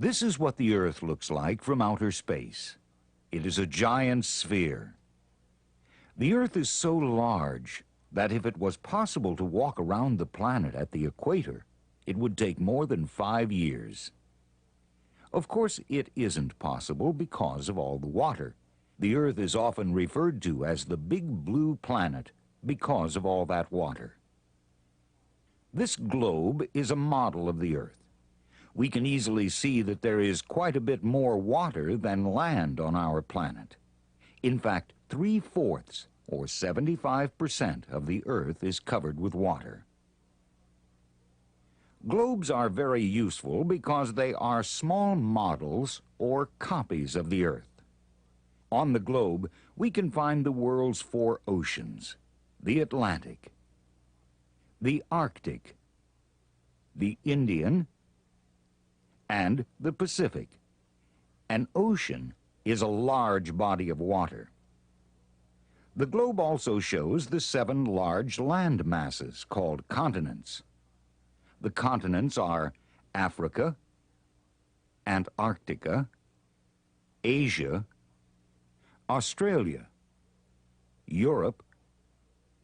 This is what the Earth looks like from outer space. It is a giant sphere. The Earth is so large that if it was possible to walk around the planet at the equator, it would take more than 5 years. Of course, it isn't possible because of all the water. The Earth is often referred to as the Big Blue Planet because of all that water. This globe is a model of the Earth. We can easily see that there is quite a bit more water than land on our planet. In fact, 3/4, or 75% of the Earth is covered with water. Globes are very useful because they are small models or copies of the Earth. On the globe, we can find the world's 4 oceans: the Atlantic, the Arctic, the Indian, and the Pacific. An ocean is a large body of water. The globe also shows the 7 large land masses called continents. The continents are Africa, Antarctica, Asia, Australia, Europe,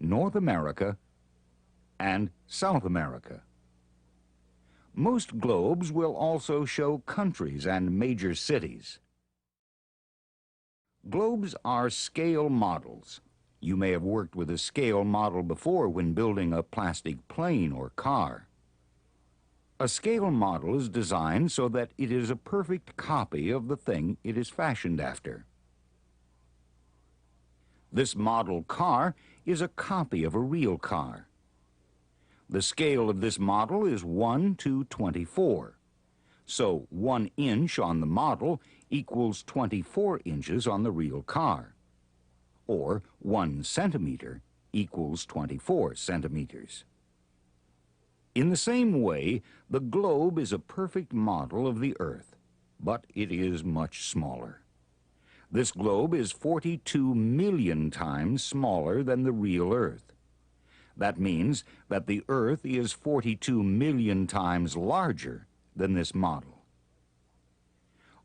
North America, and South America. Most globes will also show countries and major cities. Globes are scale models. You may have worked with a scale model before when building a plastic plane or car. A scale model is designed so that it is a perfect copy of the thing it is fashioned after. This model car is a copy of a real car. The scale of this model is 1:24. So 1 inch on the model equals 24 inches on the real car. Or 1 centimeter equals 24 centimeters. In the same way, the globe is a perfect model of the Earth, but it is much smaller. This globe is 42 million times smaller than the real Earth. That means that the Earth is 42 million times larger than this model.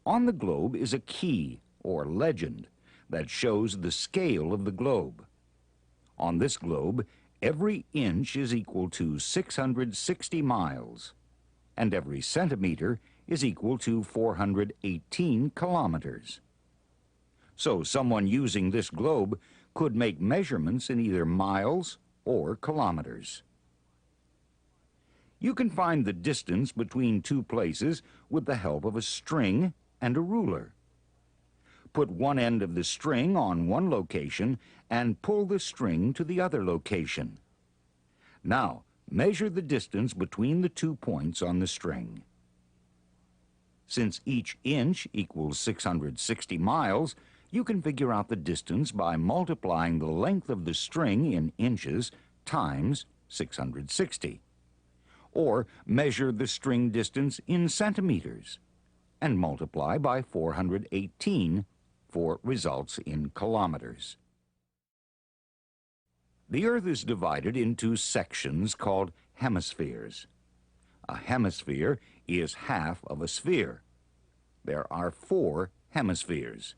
On the globe is a key, or legend, that shows the scale of the globe. On this globe, every inch is equal to 660 miles, and every centimeter is equal to 418 kilometers. So someone using this globe could make measurements in either miles or kilometers. You can find the distance between 2 places with the help of a string and a ruler. Put one end of the string on one location and pull the string to the other location. Now, measure the distance between the 2 points on the string. Since each inch equals 660 miles, you can figure out the distance by multiplying the length of the string in inches times 660. Or measure the string distance in centimeters and multiply by 418 for results in kilometers. The Earth is divided into sections called hemispheres. A hemisphere is half of a sphere. There are 4 hemispheres.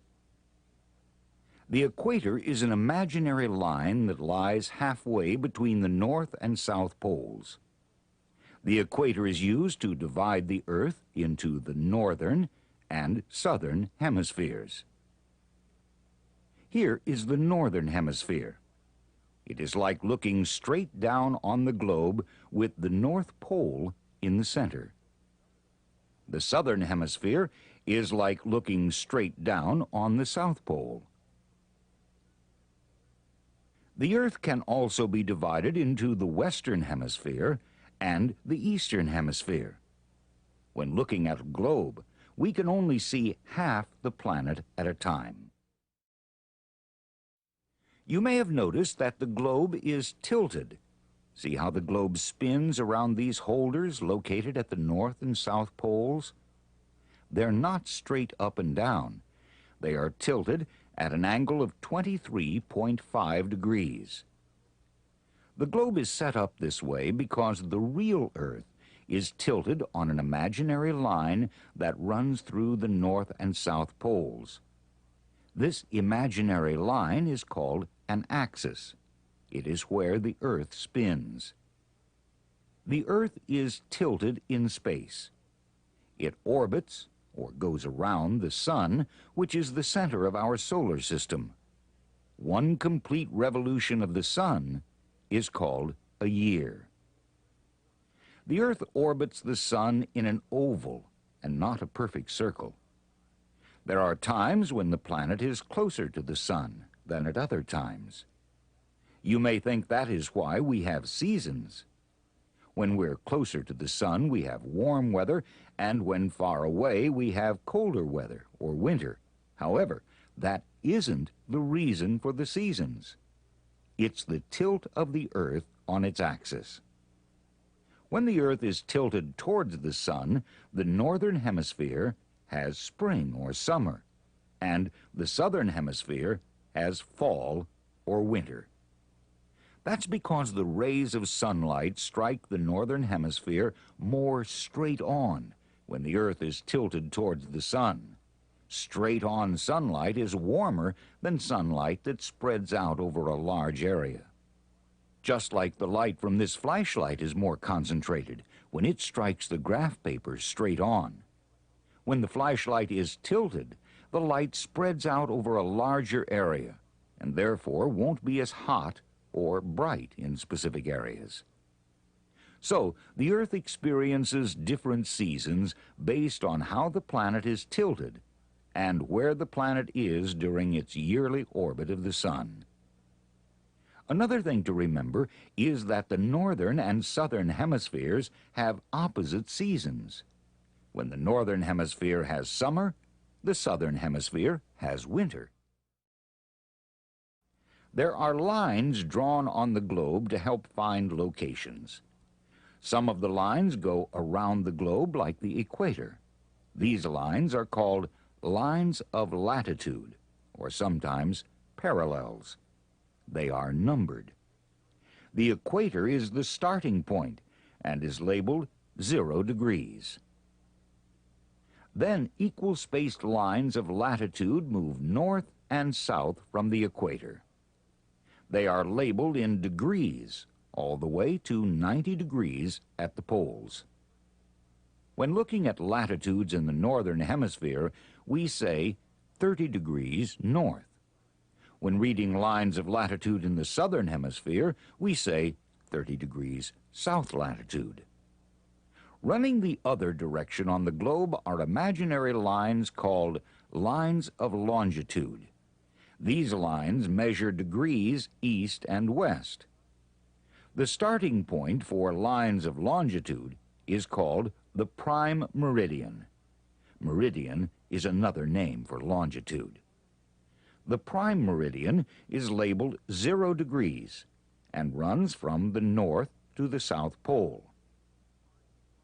The equator is an imaginary line that lies halfway between the North and South poles. The equator is used to divide the Earth into the northern and southern hemispheres. Here is the northern hemisphere. It is like looking straight down on the globe with the North Pole in the center. The southern hemisphere is like looking straight down on the South Pole. The Earth can also be divided into the western hemisphere and the eastern hemisphere. When looking at a globe, we can only see half the planet at a time. You may have noticed that the globe is tilted. See how the globe spins around these holders located at the North and South poles? They're not straight up and down. They are tilted at an angle of 23.5 degrees. The globe is set up this way because the real Earth is tilted on an imaginary line that runs through the North and South poles. This imaginary line is called an axis. It is where the Earth spins. The Earth is tilted in space. It orbits, or goes around, the Sun, which is the center of our solar system. One complete revolution of the Sun is called a year. The Earth orbits the Sun in an oval and not a perfect circle. There are times when the planet is closer to the Sun than at other times. You may think that is why we have seasons. When we're closer to the Sun, we have warm weather, and when far away, we have colder weather, or winter. However, that isn't the reason for the seasons. It's the tilt of the Earth on its axis. When the Earth is tilted towards the Sun, the northern hemisphere has spring or summer, and the southern hemisphere has fall or winter. That's because the rays of sunlight strike the northern hemisphere more straight on when the Earth is tilted towards the Sun. Straight-on sunlight is warmer than sunlight that spreads out over a large area. Just like the light from this flashlight is more concentrated when it strikes the graph paper straight on. When the flashlight is tilted, the light spreads out over a larger area and therefore won't be as hot or bright in specific areas. So, the Earth experiences different seasons based on how the planet is tilted and where the planet is during its yearly orbit of the Sun. Another thing to remember is that the northern and southern hemispheres have opposite seasons. When the northern hemisphere has summer, the southern hemisphere has winter. There are lines drawn on the globe to help find locations. Some of the lines go around the globe like the equator. These lines are called lines of latitude, or sometimes parallels. They are numbered. The equator is the starting point and is labeled 0 degrees. Then equal-spaced lines of latitude move north and south from the equator. They are labeled in degrees, all the way to 90 degrees at the poles. When looking at latitudes in the northern hemisphere, we say 30 degrees north. When reading lines of latitude in the southern hemisphere, we say 30 degrees south latitude. Running the other direction on the globe are imaginary lines called lines of longitude. These lines measure degrees east and west. The starting point for lines of longitude is called the prime meridian. Meridian is another name for longitude. The prime meridian is labeled 0 degrees and runs from the north to the South Pole.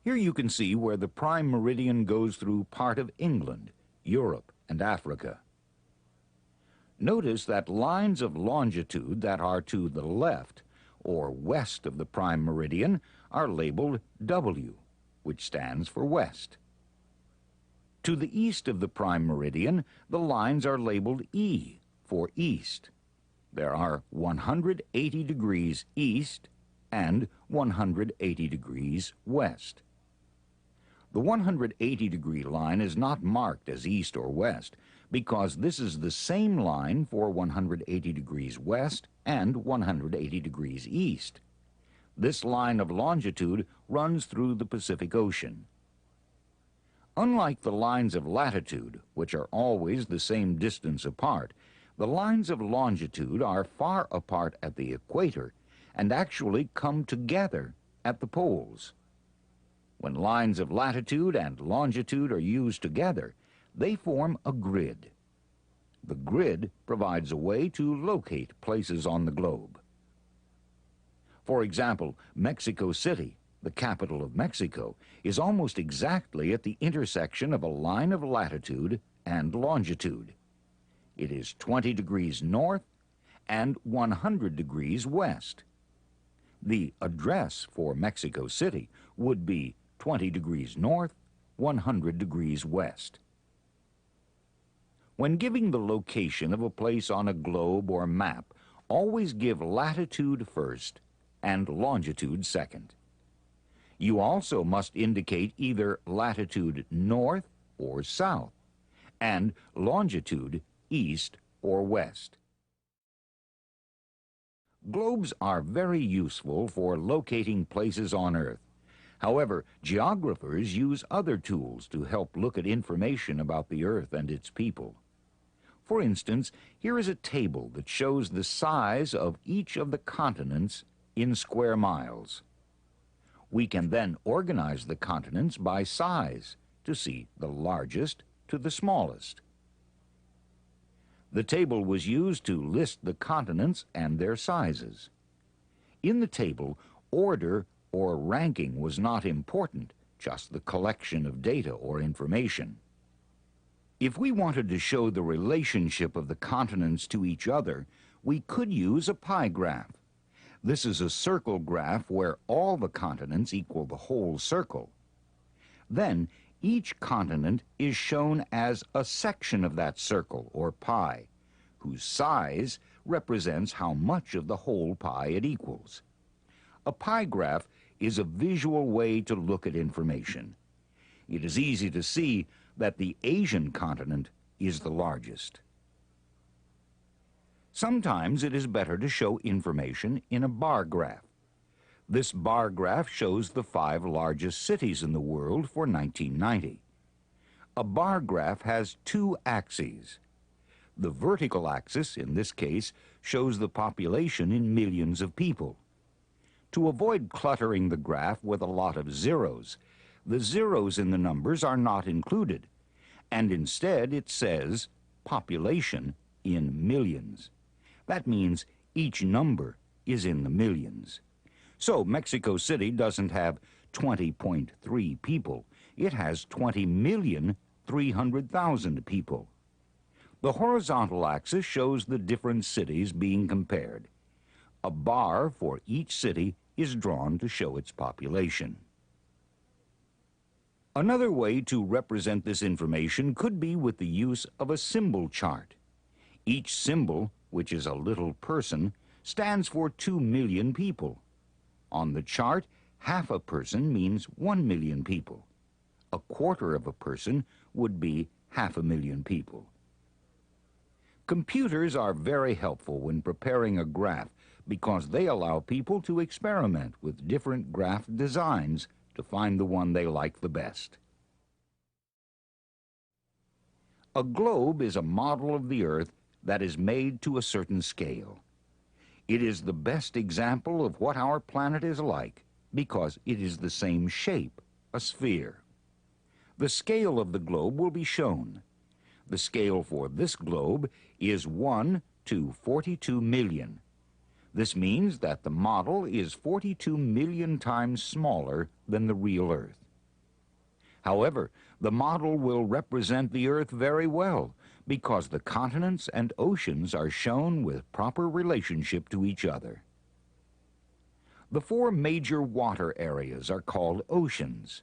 Here you can see where the prime meridian goes through part of England, Europe, and Africa. Notice that lines of longitude that are to the left or west of the prime meridian are labeled W, which stands for west. To the east of the prime meridian, the lines are labeled E for east. There are 180 degrees east and 180 degrees west. The 180-degree line is not marked as east or west because this is the same line for 180 degrees west and 180 degrees east. This line of longitude runs through the Pacific Ocean. Unlike the lines of latitude, which are always the same distance apart, the lines of longitude are far apart at the equator and actually come together at the poles. When lines of latitude and longitude are used together, they form a grid. The grid provides a way to locate places on the globe. For example, Mexico City, the capital of Mexico, is almost exactly at the intersection of a line of latitude and longitude. It is 20 degrees north and 100 degrees west. The address for Mexico City would be 20 degrees north, 100 degrees west. When giving the location of a place on a globe or map, always give latitude first and longitude second. You also must indicate either latitude north or south and longitude east or west. Globes are very useful for locating places on Earth. However, geographers use other tools to help look at information about the Earth and its people. For instance, here is a table that shows the size of each of the continents in square miles. We can then organize the continents by size to see the largest to the smallest. The table was used to list the continents and their sizes. In the table, order or ranking was not important, just the collection of data or information. If we wanted to show the relationship of the continents to each other, we could use a pie graph. This is a circle graph where all the continents equal the whole circle. Then, each continent is shown as a section of that circle, or pie, whose size represents how much of the whole pie it equals. A pie graph is a visual way to look at information. It is easy to see that the Asian continent is the largest. Sometimes it is better to show information in a bar graph. This bar graph shows the 5 largest cities in the world for 1990. A bar graph has 2 axes. The vertical axis, in this case, shows the population in millions of people. To avoid cluttering the graph with a lot of zeros, the zeros in the numbers are not included, and instead it says population in millions. That means each number is in the millions. So Mexico City doesn't have 20.3 people. It has 20,300,000 people. The horizontal axis shows the different cities being compared. A bar for each city is drawn to show its population. Another way to represent this information could be with the use of a symbol chart. Each symbol, which is a little person, stands for 2 million people. On the chart, half a person means 1 million people. A quarter of a person would be 500,000 people. Computers are very helpful when preparing a graph because they allow people to experiment with different graph designs to find the one they like the best. A globe is a model of the Earth that is made to a certain scale. It is the best example of what our planet is like because it is the same shape, a sphere. The scale of the globe will be shown. The scale for this globe is 1 to 42 million. This means that the model is 42 million times smaller than the real Earth. However, the model will represent the Earth very well because the continents and oceans are shown with proper relationship to each other. The 4 major water areas are called oceans.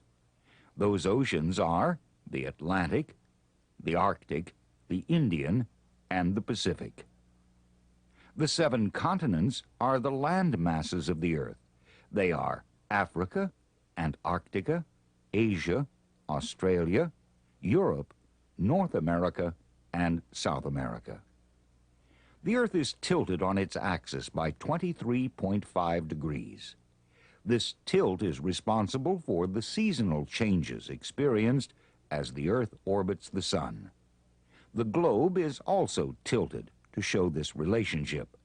Those oceans are the Atlantic, the Arctic, the Indian, and the Pacific. The 7 continents are the land masses of the Earth. They are Africa, Antarctica, Asia, Australia, Europe, North America, and South America. The Earth is tilted on its axis by 23.5 degrees. This tilt is responsible for the seasonal changes experienced as the Earth orbits the Sun. The globe is also tilted to show this relationship.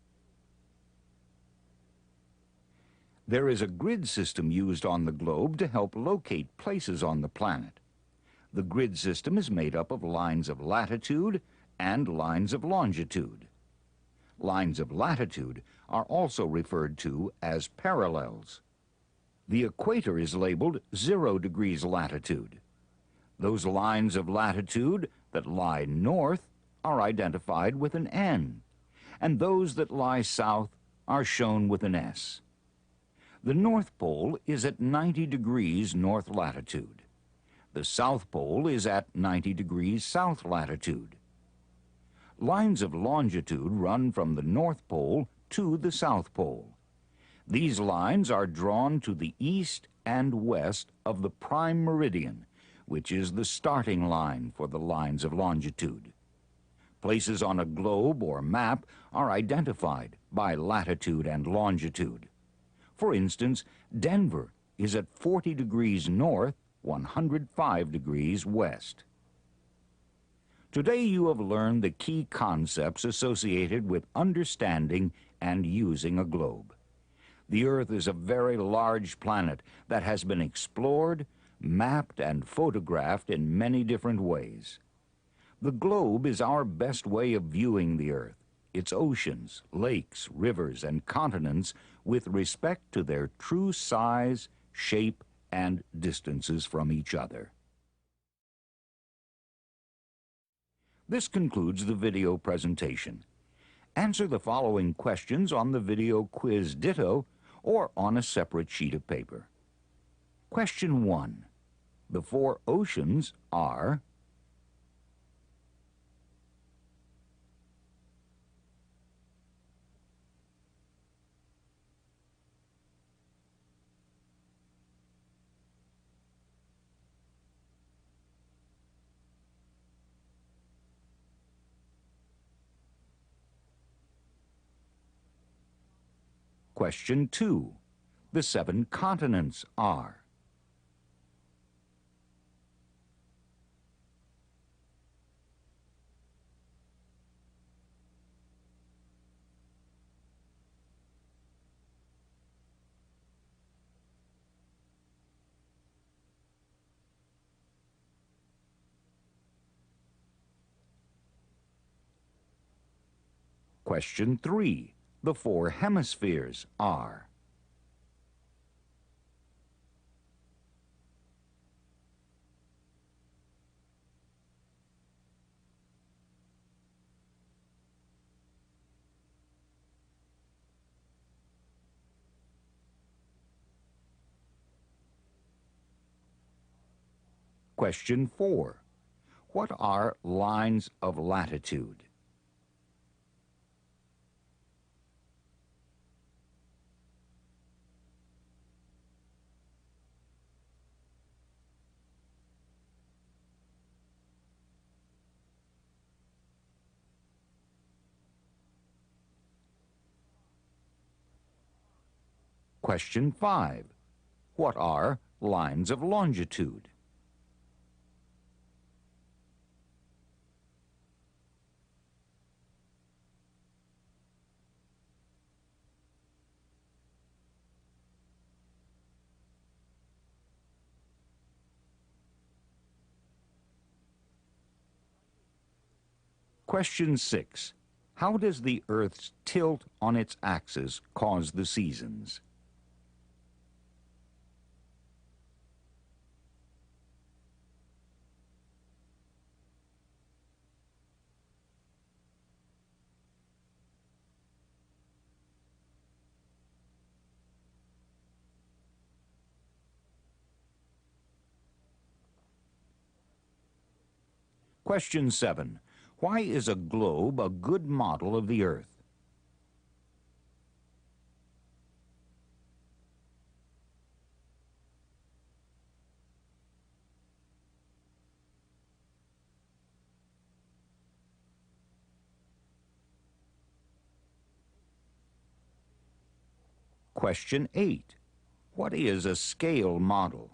There is a grid system used on the globe to help locate places on the planet. The grid system is made up of lines of latitude and lines of longitude. Lines of latitude are also referred to as parallels. The equator is labeled 0 degrees latitude. Those lines of latitude that lie north are identified with an N, and those that lie south are shown with an S. The North Pole is at 90 degrees north latitude. The South Pole is at 90 degrees south latitude. Lines of longitude run from the North Pole to the South Pole. These lines are drawn to the east and west of the prime meridian, which is the starting line for the lines of longitude. Places on a globe or map are identified by latitude and longitude. For instance, Denver is at 40 degrees north, 105 degrees west. Today you have learned the key concepts associated with understanding and using a globe. The Earth is a very large planet that has been explored, mapped, and photographed in many different ways. The globe is our best way of viewing the Earth, its oceans, lakes, rivers, and continents with respect to their true size, shape, and distances from each other. This concludes the video presentation. Answer the following questions on the video quiz ditto or on a separate sheet of paper. Question 1. The four oceans are: Question 2. The seven continents are: Question 3. The four hemispheres are: Question 4. What are lines of latitude? Question 5. What are lines of longitude? Question 6. How does the Earth's tilt on its axis cause the seasons? Question 7. Why is a globe a good model of the Earth? Question 8. What is a scale model?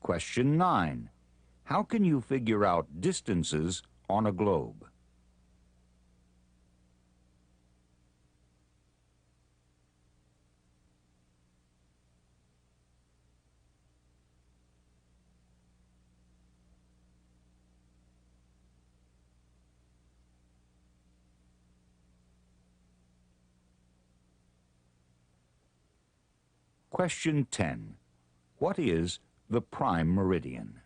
Question 9. How can you figure out distances on a globe? Question 10. What is the prime meridian?